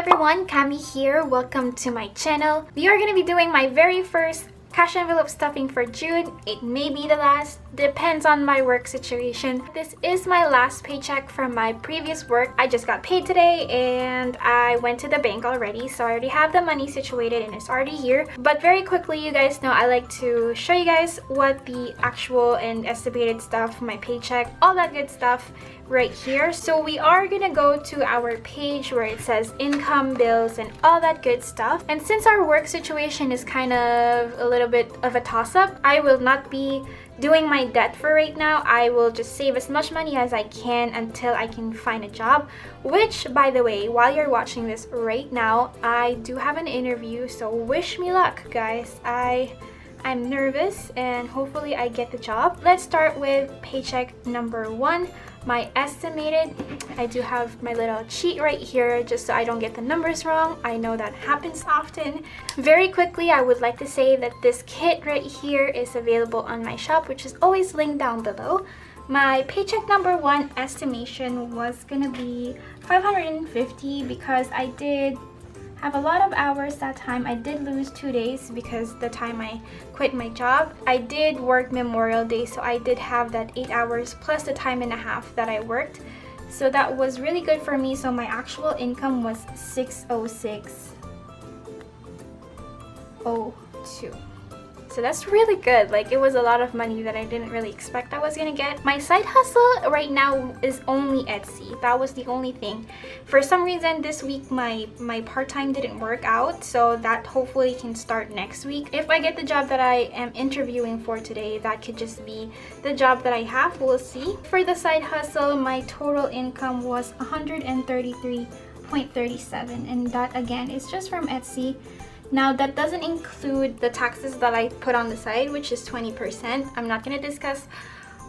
everyone, Cami here. Welcome to my channel. We are going to be doing my very first cash envelope stuffing for June. It may be the last, depends on my work situation. This is my last paycheck from my previous work. I just got paid today and I went to the bank already, so I already have the money situated and it's already here. But very quickly, you guys know I like to show you guys what the actual and estimated stuff, my paycheck, all that good stuff right here. So we are gonna go to our page where it says income, bills, and all that good stuff. And since our work situation is kind of a little bit of a toss-up, I will not be doing my debt for right now. I will just save as much money as I can until I can find a job, which, by the way, while you're watching this right now, I do have an interview, so wish me luck, guys. I'm nervous and hopefully I get the job. Let's start with paycheck number 1. My estimated, I do have my little cheat right here just so I don't get the numbers wrong. I know that happens often. Very quickly, I would like to say that this kit right here is available on my shop, which is always linked down below. My paycheck number 1 estimation was gonna be $550 because I did have a lot of hours that time. I did lose 2 days because the time I quit my job. I did work Memorial Day, so I did have that 8 hours plus the time and a half that I worked. So that was really good for me. So my actual income was $606.02. So that's really good. Like, it was a lot of money that I didn't really expect I was gonna get. My side hustle right now is only Etsy. That was the only thing. For some reason this week my part-time didn't work out, so that hopefully can start next week. If I get the job that I am interviewing for today, that could just be the job that I have. We'll see. For the side hustle, my total income was $133.37, and that again is just from Etsy. Now, that doesn't include the taxes that I put on the side, which is 20%. I'm not going to discuss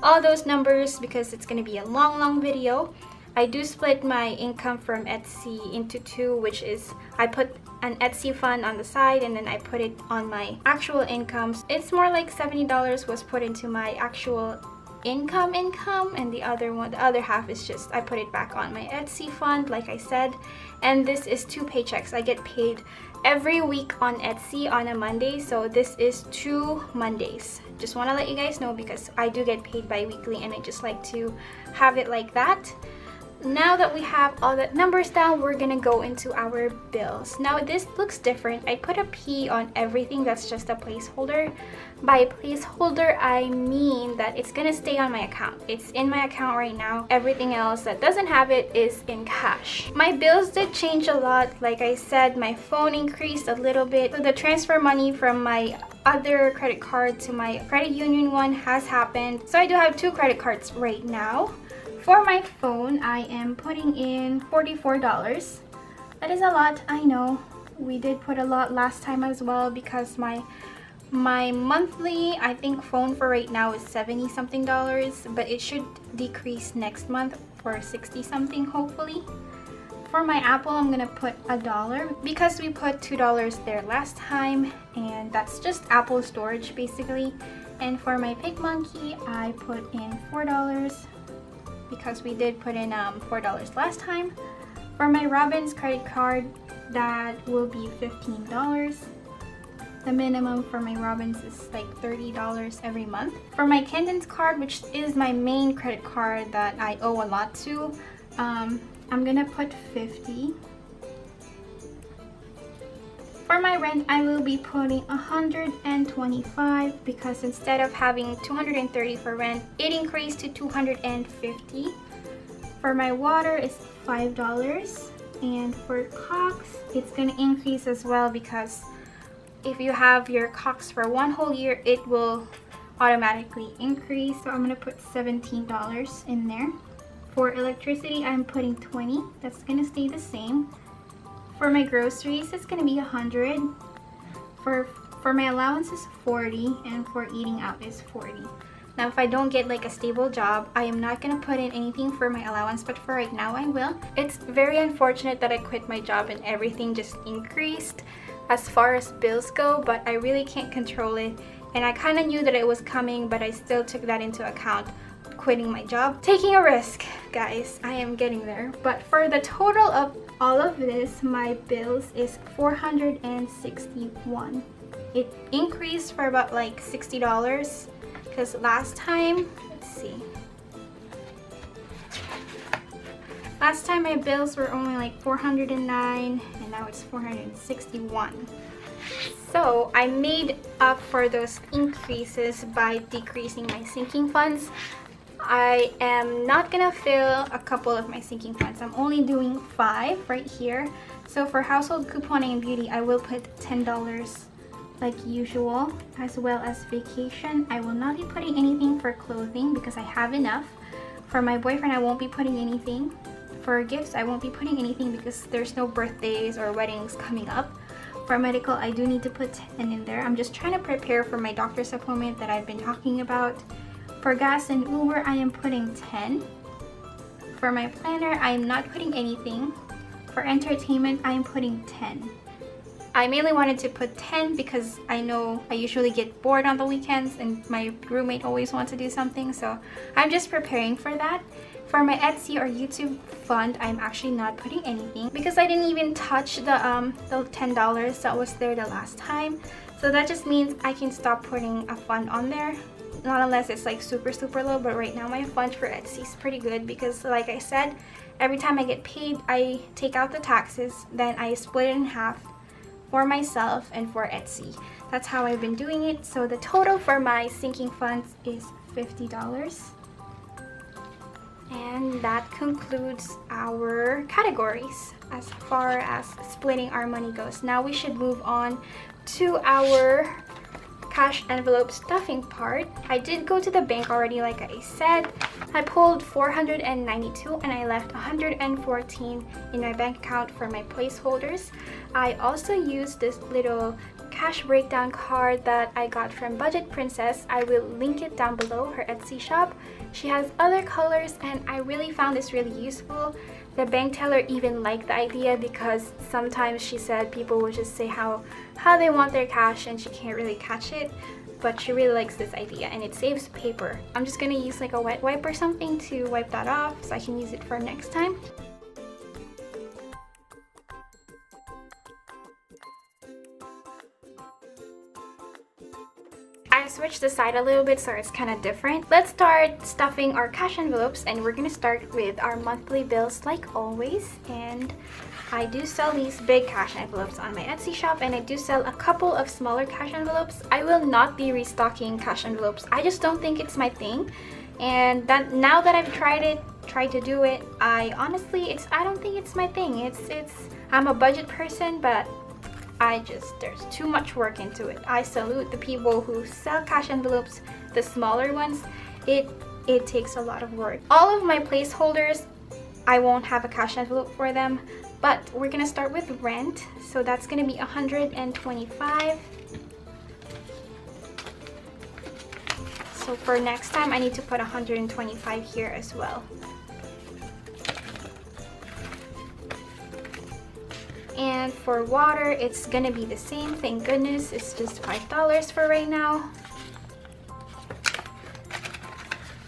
all those numbers because it's going to be a long video. I do split my income from Etsy into two, which is I put an Etsy fund on the side and then I put it on my actual income. It's more like $70 was put into my actual income, and the other half is just I put it back on my Etsy fund, like I said. And this is 2 paychecks. I get paid every week on Etsy on a Monday, so this is 2 Mondays. Just want to let you guys know because I do get paid bi-weekly and I just like to have it like that. Now that we have all the numbers down, we're gonna go into our bills. Now this looks different. I put a P on everything. That's just a placeholder. By placeholder, I mean that it's gonna stay on my account. It's in my account right now. Everything else that doesn't have it is in cash. My bills did change a lot. Like I said, my phone increased a little bit. So the transfer money from my other credit card to my credit union one has happened. So I do have 2 credit cards right now. For my phone, I am putting in $44. That is a lot, I know. We did put a lot last time as well because my monthly, I think, phone for right now is $70 something, but it should decrease next month for 60 something hopefully. For my Apple, I'm gonna put $1 because we put $2 there last time, and that's just Apple storage basically. And for my PicMonkey, I put in $4 because we did put in $4 last time. For my Robbins credit card, that will be $15. The minimum for my Robbins is like $30 every month. For my Kendon's card, which is my main credit card that I owe a lot to, I'm gonna put $50. For my rent, I will be putting $125 because instead of having $230 for rent, it increased to $250. For my water is $5, and for Cox, it's gonna increase as well because if you have your Cox for 1 whole year, it will automatically increase. So I'm gonna put $17 in there. For electricity, I'm putting $20. That's gonna stay the same. For my groceries, it's gonna be $100. For my allowance is $40, and for eating out is $40. Now, if I don't get like a stable job, I am not gonna put in anything for my allowance, but for right now I will. It's very unfortunate that I quit my job and everything just increased as far as bills go, but I really can't control it. And I kind of knew that it was coming, but I still took that into account quitting my job. Taking a risk, guys. I am getting there. But for the total of all of this, my bills is $461. It increased for about like $60 because last time, let's see. Last time my bills were only like $409 and now it's $461. So I made up for those increases by decreasing my sinking funds. I am not gonna fill a couple of my sinking funds. I'm only doing 5 right here. So for household couponing and beauty, I will put $10 like usual, as well as vacation. I will not be putting anything for clothing because I have enough. For my boyfriend, I won't be putting anything. For gifts, I won't be putting anything because there's no birthdays or weddings coming up. For medical, I do need to put 10 in there. I'm just trying to prepare for my doctor's appointment that I've been talking about. For gas and Uber, I am putting 10. For my planner, I am not putting anything. For entertainment, I am putting 10. I mainly wanted to put 10 because I know I usually get bored on the weekends and my roommate always wants to do something, so I'm just preparing for that. For my Etsy or YouTube fund, I'm actually not putting anything because I didn't even touch the $10 that was there the last time. So that just means I can stop putting a fund on there. Not unless it's like super low, but right now my fund for Etsy is pretty good because like I said, every time I get paid, I take out the taxes, then I split it in half for myself and for Etsy. That's how I've been doing it. So the total for my sinking funds is $50. And that concludes our categories as far as splitting our money goes. Now we should move on to our cash envelope stuffing part. I did go to the bank already, like I said. I pulled $492 and I left $114 in my bank account for my placeholders. I also used this little cash breakdown card that I got from Budget Princess. I will link it down below, her Etsy shop. She has other colors and I really found this really useful. The bank teller even liked the idea because sometimes she said people will just say how they want their cash and she can't really catch it, but she really likes this idea and it saves paper. I'm just gonna use like a wet wipe or something to wipe that off so I can use it for next time. I switched the side a little bit so it's kind of different. Let's start stuffing our cash envelopes and we're gonna start with our monthly bills like always. And I do sell these big cash envelopes on my Etsy shop and I do sell a couple of smaller cash envelopes. I will not be restocking cash envelopes. I just don't think it's my thing. And that now that I've tried to do it, I don't think it's my thing. I'm a budget person, but there's too much work into it. I salute the people who sell cash envelopes, the smaller ones. It takes a lot of work. All of my placeholders, I won't have a cash envelope for them, but we're gonna start with rent. So that's gonna be $125. So for next time, I need to put $125 here as well. And for water, it's gonna be the same, thank goodness. It's just $5 for right now.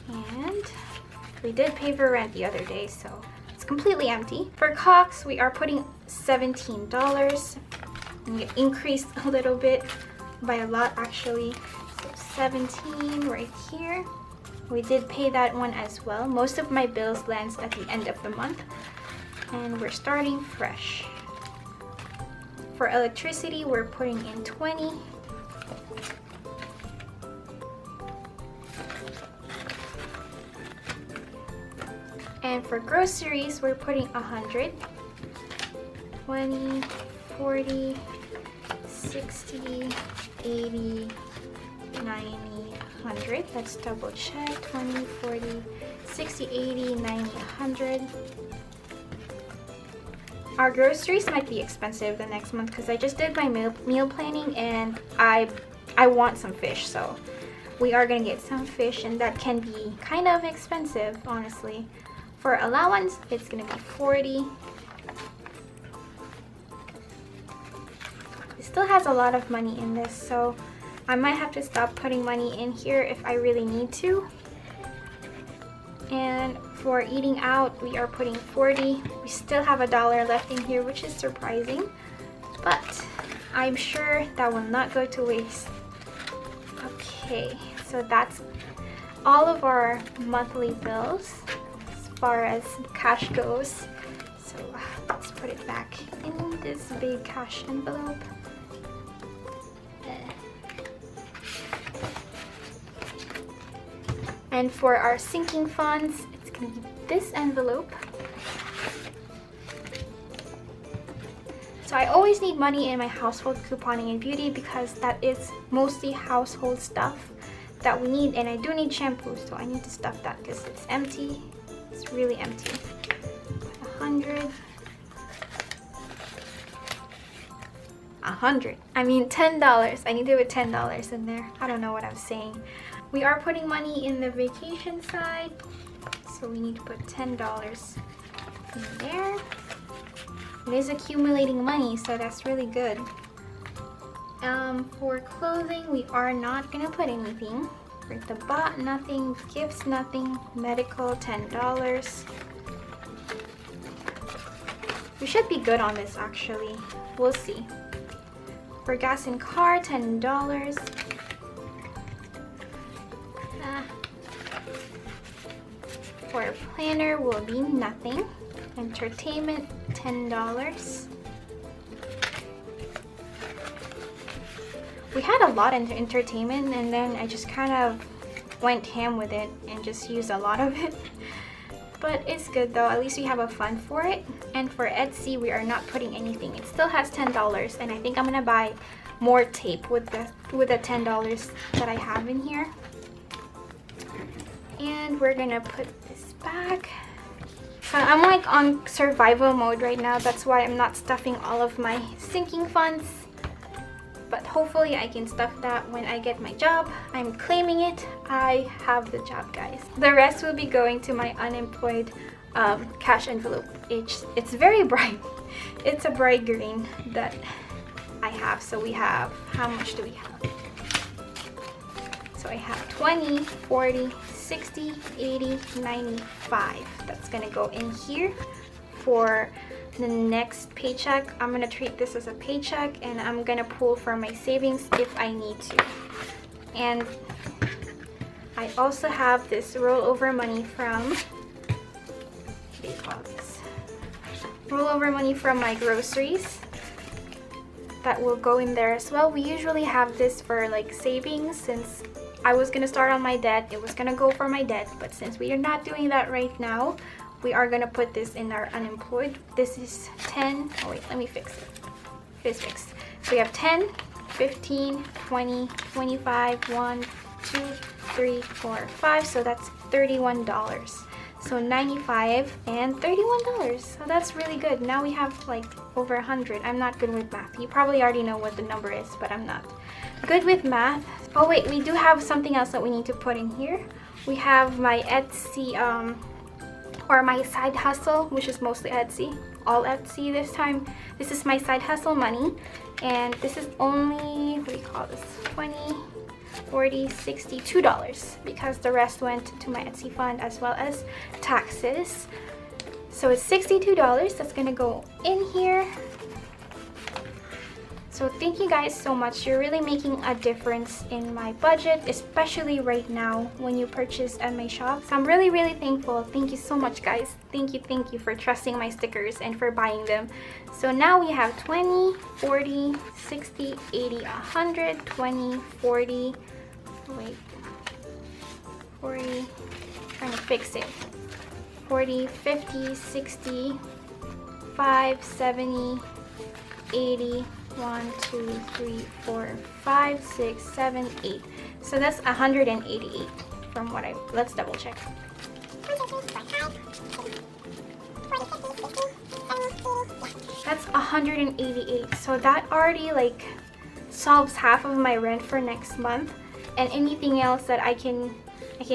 And we did pay for rent the other day, so it's completely empty. For Cox, we are putting $17. And it increased a little bit, by a lot actually. So 17 right here. We did pay that one as well. Most of my bills lands at the end of the month. And we're starting fresh. For electricity, we're putting in 20. And for groceries, we're putting 100. 20, 40, 60, 80, 90, 100. Let's double check. 20, 40, 60, 80, 90, 100. Our groceries might be expensive the next month because I just did my meal planning and I want some fish, so we are gonna get some fish and that can be kind of expensive, honestly. For allowance, it's gonna be 40. It still has a lot of money in this, so I might have to stop putting money in here if I really need to. And for eating out, we are putting 40. We still have $1 left in here, which is surprising, but I'm sure that will not go to waste. Okay, so that's all of our monthly bills as far as cash goes. So let's put it back in this big cash envelope. And for our sinking funds, it's gonna be this envelope. So I always need money in my household couponing and beauty because that is mostly household stuff that we need, and I do need shampoo, so I need to stuff that because it's empty. It's really empty. 100. I mean $10. I need to put $10 in there. I don't know what I'm saying. We are putting money in the vacation side, so we need to put $10 in there. It is accumulating money, so that's really good. For clothing, we are not gonna put anything. For the bot, nothing. Gifts, nothing. Medical, $10. We should be good on this actually. We'll see. For gas in car, $10. For a planner will be nothing. Entertainment, $10. We had a lot in entertainment, and then I just kind of went ham with it and just used a lot of it. But it's good though, at least we have a fund for it. And for Etsy, we are not putting anything. It still has $10, and I think I'm gonna buy more tape with the $10 that I have in here. And we're gonna put this back. So I'm like on survival mode right now. That's why I'm not stuffing all of my sinking funds. But hopefully I can stuff that when I get my job. I'm claiming it. I have the job, guys. The rest will be going to my unemployed cash envelope. It's very bright. It's a bright green that I have. So we have, how much do we have? So I have 20, 40, 60, 80, 95. That's gonna go in here for the next paycheck. I'm gonna treat this as a paycheck, and I'm gonna pull from my savings if I need to. And I also have this rollover money from, what do you call this? Rollover money from my groceries that will go in there as well. We usually have this for like savings. Since I was gonna start on my debt, it was gonna go for my debt, but since we are not doing that right now, we are gonna put this in our unemployed. This is 10, oh wait, let me fix it. It's fixed. So we have 10, 15, 20, 25, 1, 2, 3, 4, 5, so that's $31. So 95 and $31, so that's really good. Now we have like over 100. I'm not good with math. You probably already know what the number is, but I'm not good with math. Oh wait, we do have something else that we need to put in here. We have my Etsy, or my side hustle, which is mostly Etsy, all Etsy this time. This is my side hustle money, and this is only, what do you call this, 20, 40, 60, $2, because the rest went to my Etsy fund as well as taxes. So it's $62 that's gonna go in here. So thank you guys so much. You're really making a difference in my budget, especially right now when you purchase at my shop. So I'm really, really thankful. Thank you so much, guys. Thank you for trusting my stickers and for buying them. So now we have 20, 40, 60, 80, 100, 20, 40, wait, 40, trying to fix it, 40, 50, 60, 5, 70, 80, 1, 2, 3, 4, 5, 6, 7, 8. So that's 188 from what let's double check. That's 188. So that already like solves half of my rent for next month, and anything else that I can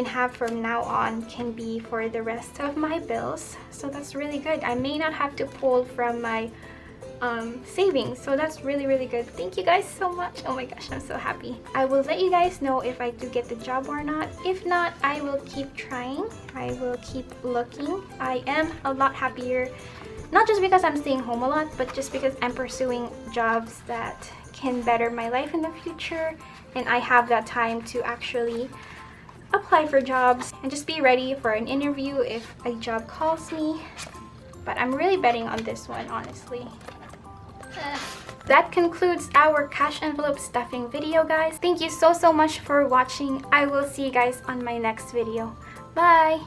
have from now on can be for the rest of my bills. So that's really good. I may not have to pull from my savings. So that's really, really good. Thank you guys so much. Oh my gosh, I'm so happy. I will let you guys know if I do get the job or not. If not, I will keep trying. I will keep looking. I am a lot happier, not just because I'm staying home a lot, but just because I'm pursuing jobs that can better my life in the future, and I have that time to actually apply for jobs and just be ready for an interview if a job calls me. But I'm really betting on this one, honestly. That concludes our cash envelope stuffing video, guys. Thank you so much for watching. I will see you guys on my next video. Bye!